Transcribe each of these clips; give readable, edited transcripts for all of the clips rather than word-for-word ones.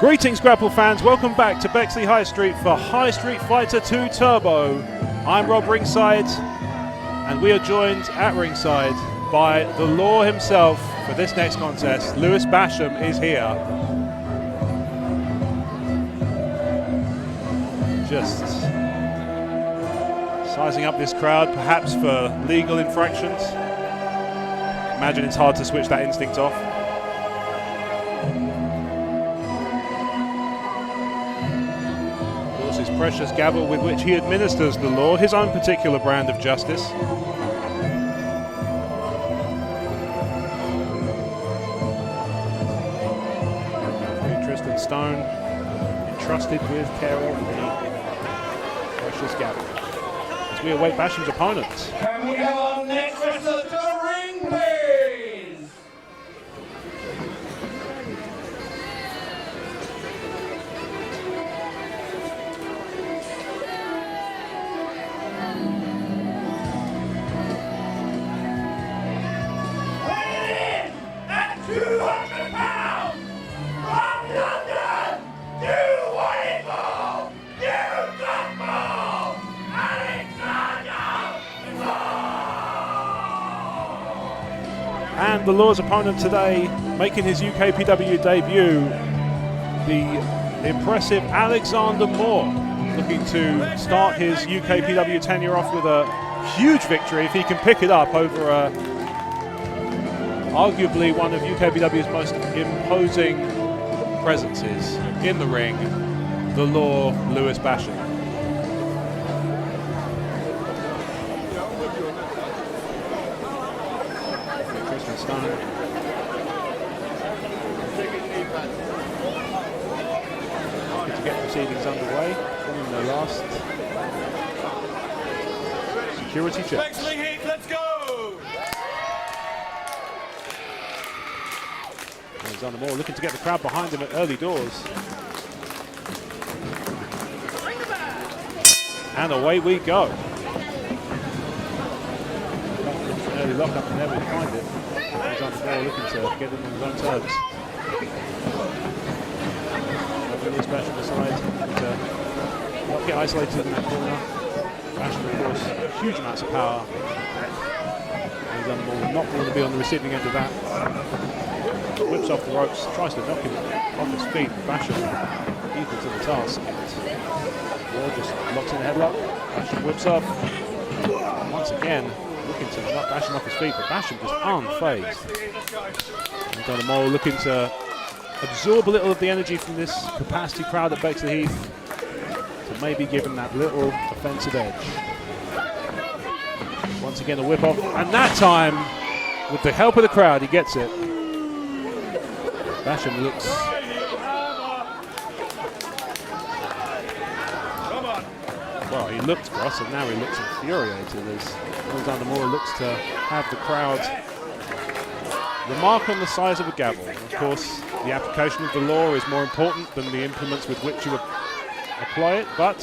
Greetings Grapple fans, welcome back to Bexley High Street for High Street Fighter 2 Turbo. I'm Rob ringside and we are joined at ringside by the Law himself for this next contest. Lewis Basham is here. Just sizing up this crowd perhaps for legal infractions. Imagine it's hard to switch that instinct off. His precious gavel with which he administers the law, his own particular brand of justice. Tristan Stone, entrusted with care of the precious gavel. As we await Basham's opponent. Can we have our next wrestler to the ring, please? And the Law's opponent today, making his UKPW debut, the impressive Alexander Moore, looking to start his UKPW tenure off with a huge victory if he can pick it up over arguably one of UKPW's most imposing presences in the ring, the Law, Lewis Basham. Stone. Looking to get proceedings underway, following their last security checks. Bexleyheath, let's go! Alexander Moore looking to get the crowd behind him at early doors. And away we go. An early lock up and there we find it. Alexander Moore looking to get in on his own terms. Lewis Basham aside to not get isolated in that corner. Basham, of course, huge amounts of power. Alexander Moore not going to be on the receiving end of that. Whips off the ropes, tries to knock him off his feet. Basham equal to the task. Moore just locks in a headlock. Basham whips up. Once again, looking to knock Basham off his feet, but Basham just unfazed. Alexander Moore looking to absorb a little of the energy from this capacity crowd at Bexleyheath to maybe give him that little offensive edge. Once again, a whip off, and that time, with the help of the crowd, he gets it. Basham looks well, he looked cross and now he looks infuriated as Alexander Moore looks to have the crowd remark on the size of a gavel. Of course, the application of the law is more important than the implements with which you apply it, but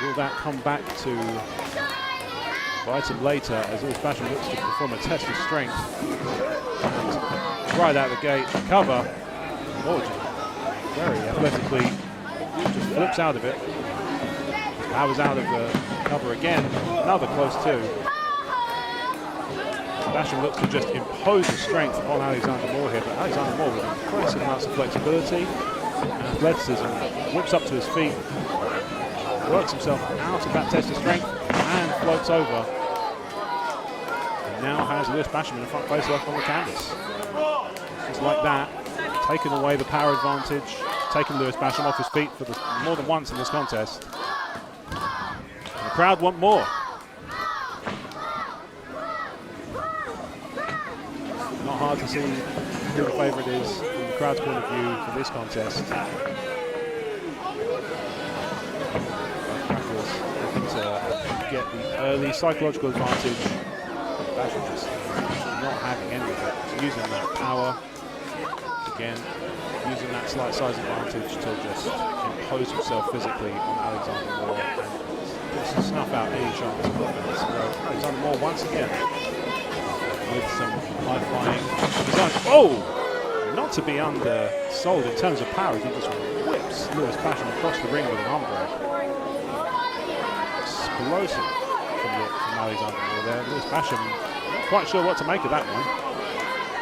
will that come back to bite him later as Lewis Basham looks to perform a test of strength? And right out of the gate, cover. Moore just very athletically just flips out of it. Powers out of the cover again. Another close two. Basham looks to just impose the strength upon Alexander Moore here, but Alexander Moore with impressive amounts of flexibility and athleticism whips up to his feet, works himself out of that test of strength and floats over. And now has Lewis Basham in the front face lock on the canvas. Just like that, taken away the power advantage, taken Lewis Basham off his feet for more than once in this contest. And the crowd want more. Not hard to see who the favourite is from the crowd's point of view for this contest. Both looking to get the early psychological advantage. Basham just not having any of it. Just using that power. Again, using that slight size advantage to just impose himself physically on Alexander Moore and just to snuff out any chance of offense. Alexander Moore once again with some high flying design. Oh! Not not to be undersold in terms of power. He just whips Lewis Basham across the ring with an arm drag. Explosive from Alexander Moore there. Lewis Basham, not quite sure what to make of that one,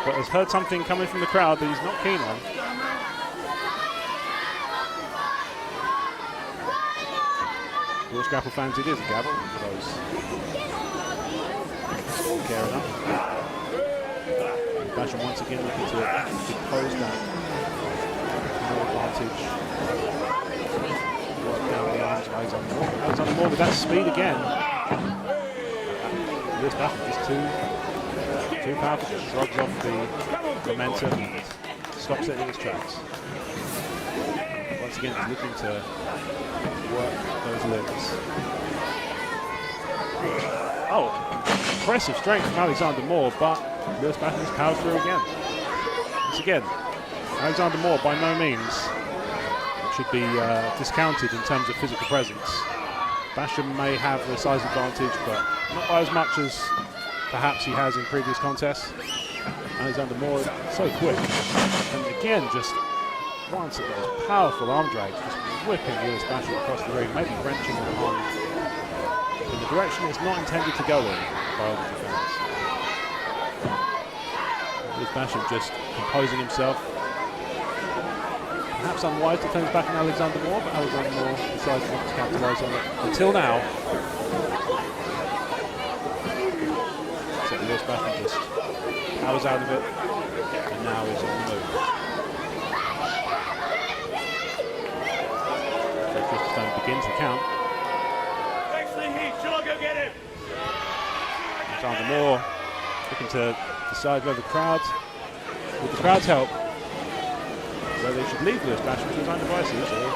but has heard something coming from the crowd that he's not keen on. Lewis Grapple fans, it is a gavel for those who care enough. Basham once again looking to depose that more advantage. Work down the arms of Alexander Moore. Alexander Moore with that speed again. Lewis Basham just too powerful, just shrugs off the momentum and stops it in its tracks. Once again, he's looking to work those limbs. Oh, impressive strength from Alexander Moore, but Lewis Basham has powered through again. Once again, Alexander Moore by no means should be discounted in terms of physical presence. Basham may have the size advantage, but not by as much as perhaps he has in previous contests. Alexander Moore so quick, and again just once at those powerful arm drags, just whipping Lewis Basham across the ring, maybe wrenching the arm in the direction it's not intended to go in by the defence. Lewis Basham just composing himself. Perhaps unwise to turn his back on Alexander Moore, but Alexander Moore decides not to capitalise on it until now. So Lewis Basham just powers out of it, and now is on the move. Begins the count. Bexleyheath, shall I go get him? Alexander Moore looking to decide whether the crowd, with the crowd's help, whether they should leave Lewis Basham to his own devices or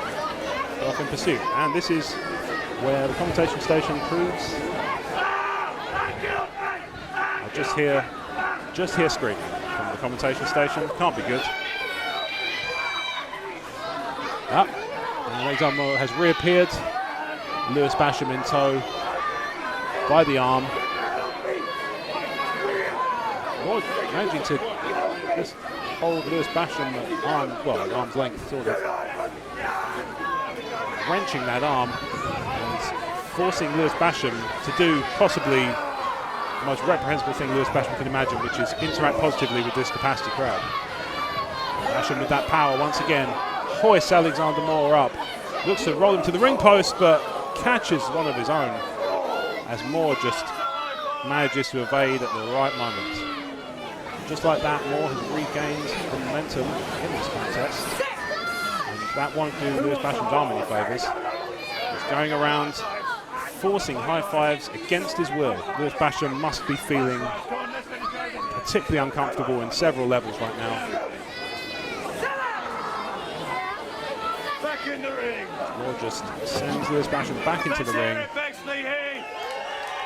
go off in pursuit. And this is where the commentation station proves. I just hear screaming from the commentation station. Can't be good. Up. Alexander Moore has reappeared. Lewis Basham in tow by the arm. Moore managing to just hold Lewis Basham at arm's length, sort of. Wrenching that arm and forcing Lewis Basham to do possibly the most reprehensible thing Lewis Basham can imagine, which is interact positively with this capacity crowd. Basham with that power once again. Hoists Alexander Moore up, looks to roll him to the ring post, but catches one of his own as Moore just manages to evade at the right moment. Just like that, Moore has regained the momentum in this contest, and that won't do Lewis Basham's arm any favours. He's going around forcing high fives against his will. Lewis Basham must be feeling particularly uncomfortable in several levels right now. In the ring. Moore just sends Lewis Basham back into the ring.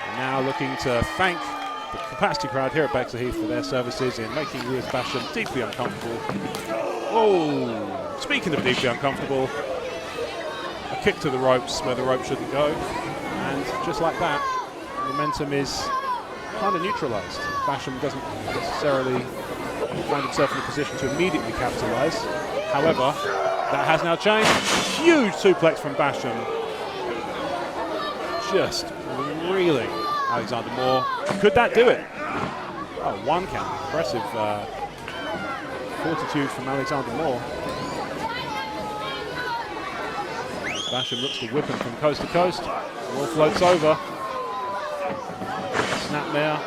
And now looking to thank the capacity crowd here at Bexleyheath for their services in making Lewis Basham deeply uncomfortable. Oh, speaking of deeply uncomfortable, a kick to the ropes where the rope shouldn't go. And just like that, momentum is kind of neutralised. Basham doesn't necessarily find himself in a position to immediately capitalise. However, that has now changed. Huge suplex from Basham. Just reeling Alexander Moore. Could that do it? Oh, one count. Impressive fortitude from Alexander Moore. As Basham looks to whip him from coast to coast. Moore floats over. Snapmare.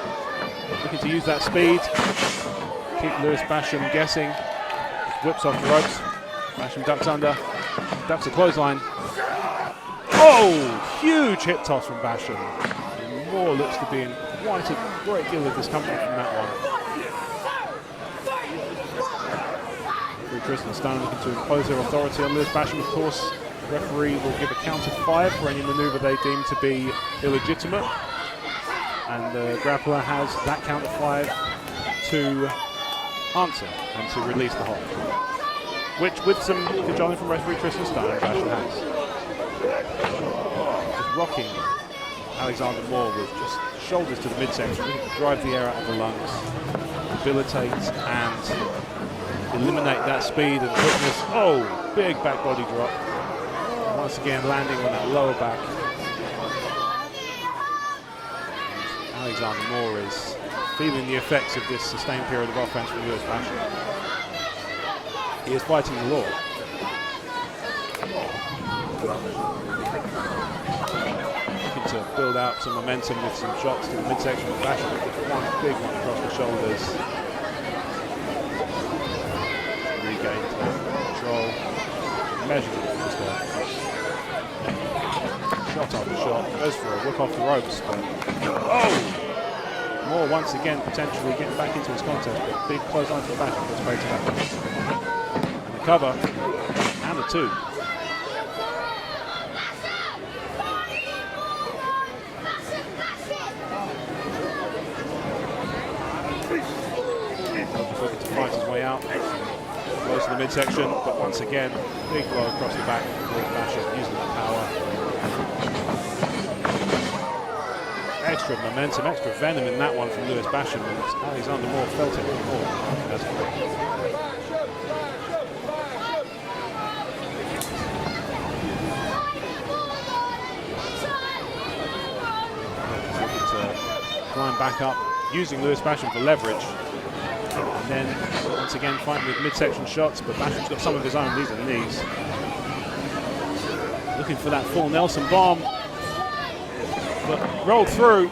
Looking to use that speed. Keep Lewis Basham guessing. Whips off the ropes. Basham ducks under, ducks a clothesline. Oh, huge hip toss from Basham. And Moore looks to be in quite a great deal of discomfort from that one. Referee Tristan Stone looking to impose their authority on Lewis Basham. Of course, the referee will give a count of 5 for any manoeuvre they deem to be illegitimate. And the grappler has that count of 5 to answer and to release the hold, which, with some cajoling from referee Tristan Stone, Basham has. Just rocking Alexander Moore with just shoulders to the midsection, looking to drive the air out of the lungs, debilitate and eliminate that speed and quickness. Oh, big back body drop. Once again landing on that lower back. Alexander Moore is feeling the effects of this sustained period of offense from Lewis Basham. He is fighting the law. Looking to build out some momentum with some shots to the midsection of Basham. One big one across the shoulders. Regained control. Measured it. Shot after shot. Goes for a whip off the ropes. But oh! Moore once again potentially getting back into his contest, but big close line for Basham goes straight to that. And the cover, and the 2. Looking to fight his way out, close to the midsection, but once again, big blow across the back with Basham using that power. Extra momentum, extra venom in that one from Lewis Basham, and Alexander Moore felt it more. Looking to climb back up, using Lewis Basham for leverage, and then once again fighting with midsection shots, but Basham's got some of his own. These are the knees. Looking for that full Nelson bomb. But rolled through,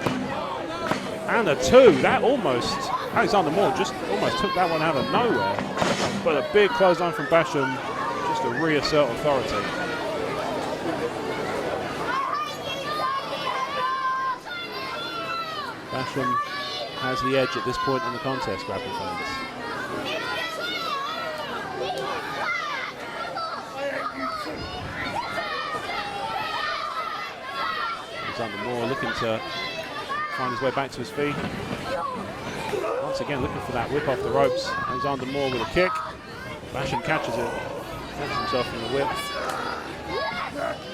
and a 2. That almost, Alexander Moore just almost took that one out of nowhere. But a big clothesline from Basham, just to reassert authority. Basham has the edge at this point in the contest, grappling fans. Alexander Moore looking to find his way back to his feet. Once again looking for that whip off the ropes. Alexander Moore with a kick. Basham catches it. Catches himself in the whip.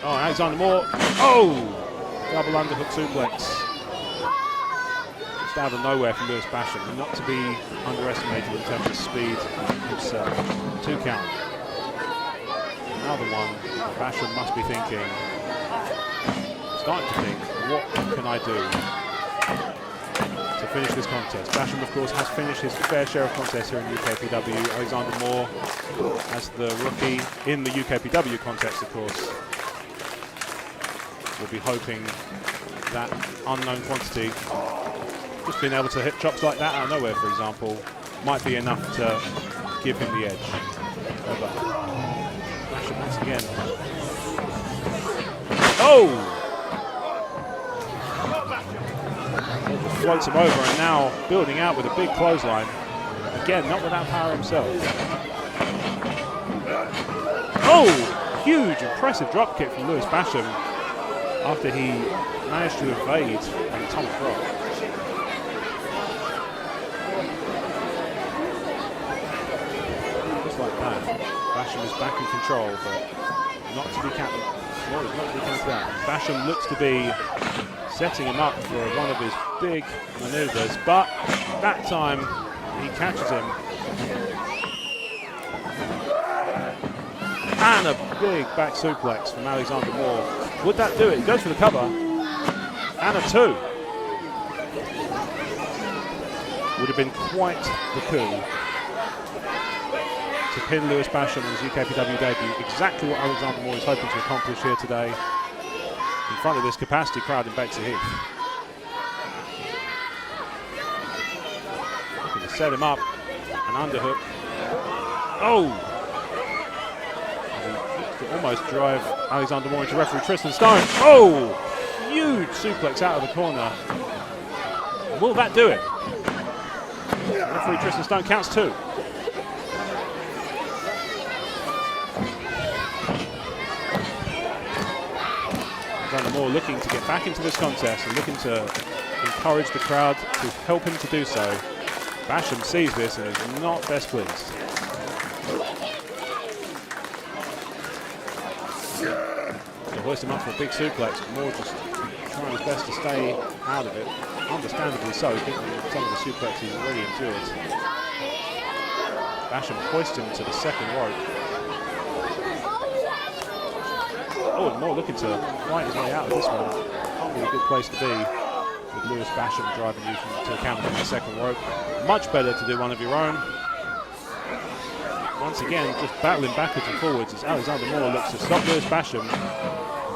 Oh, Alexander Moore. Oh! Double underhook suplex. Just out of nowhere from Lewis Basham. Not to be underestimated in terms of speed himself. 2 count. Another one. Basham must be thinking, starting to think, what can I do to finish this contest? Basham, of course, has finished his fair share of contests here in UKPW. Alexander Moore, as the rookie in the UKPW context, of course, will be hoping that unknown quantity, just being able to hit chops like that out of nowhere, for example, might be enough to give him the edge. Over. Basham once again. Oh! Floats him over, and now building out with a big clothesline. Again, not without power himself. Oh! Huge, impressive drop kick from Lewis Basham after he managed to evade an atomic drop. Just like that. Basham is back in control, but not to be counted. No, it's not to be counted out. Basham looks to be setting him up for one of his big maneuvers, but that time he catches him. And a big back suplex from Alexander Moore. Would that do it? He goes for the cover. And a 2. Would have been quite the coup to pin Lewis Basham on his UKPW debut. Exactly what Alexander Moore is hoping to accomplish here today in front of this capacity crowd in Bexleyheath. Looking to set him up. An underhook. Oh! To almost drive Alexander Moore into referee Tristan Stone. Oh! Huge suplex out of the corner. Will that do it? Referee Tristan Stone counts 2. Alexander Moore looking to get back into this contest and looking to encourage the crowd to help him to do so. Basham sees this and is not best pleased. To hoist him up for a big suplex, but Moore just trying his best to stay out of it. Understandably so, given some of the suplexes he's already endured. Basham hoists him to the second rope. Oh, and Moore looking to fight his way out of this one. Can't be a good place to be with Lewis Basham driving you to the counter from the second rope. Much better to do one of your own. Once again, just battling backwards and forwards as Alexander Moore looks to stop Lewis Basham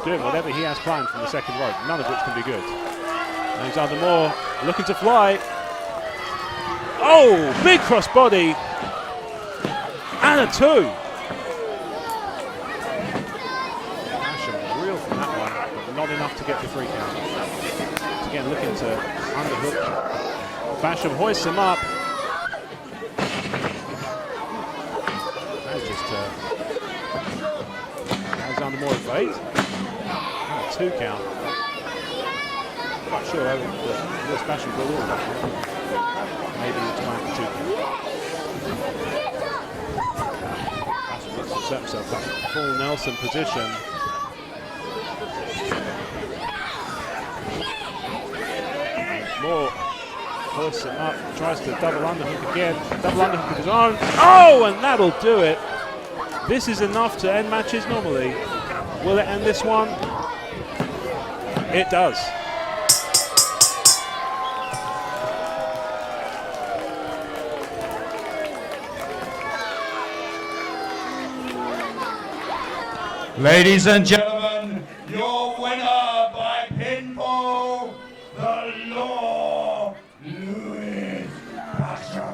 doing whatever he has planned from the second rope, none of which can be good. Alexander Moore looking to fly. Oh, big crossbody. And a 2. Basham real from that one, but not enough to get the 3 count. Once again, looking to underhook. Basham hoists him up. That's just Alexander Moore evades. And a 2 count. Not sure how Lewis Basham got all of that. Maybe it's trying for 2 count. Basham looks to set himself up in full Nelson position. Moore hoists him up, tries to double underhook again, double underhook of his own. Oh, and that'll do it. This is enough to end matches normally. Will it end this one? It does. Ladies and gentlemen, your winner by pinfall, the Law, Lewis Basham.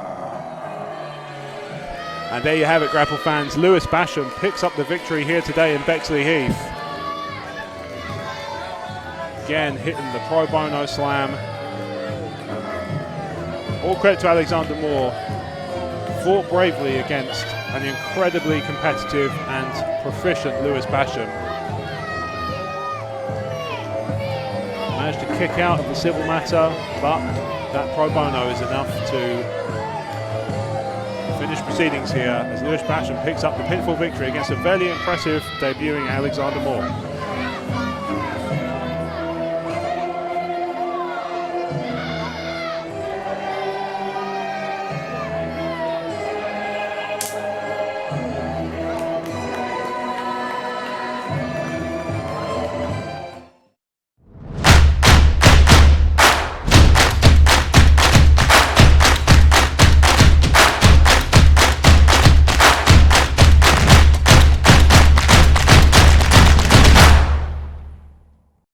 And there you have it, grapple fans. Lewis Basham picks up the victory here today in Bexleyheath. Again, hitting the pro bono slam. All credit to Alexander Moore. Fought bravely against an incredibly competitive and proficient Lewis Basham. Managed to kick out of the civil matter, but that pro bono is enough to finish proceedings here as Lewis Basham picks up the pinfall victory against a very impressive debuting Alexander Moore.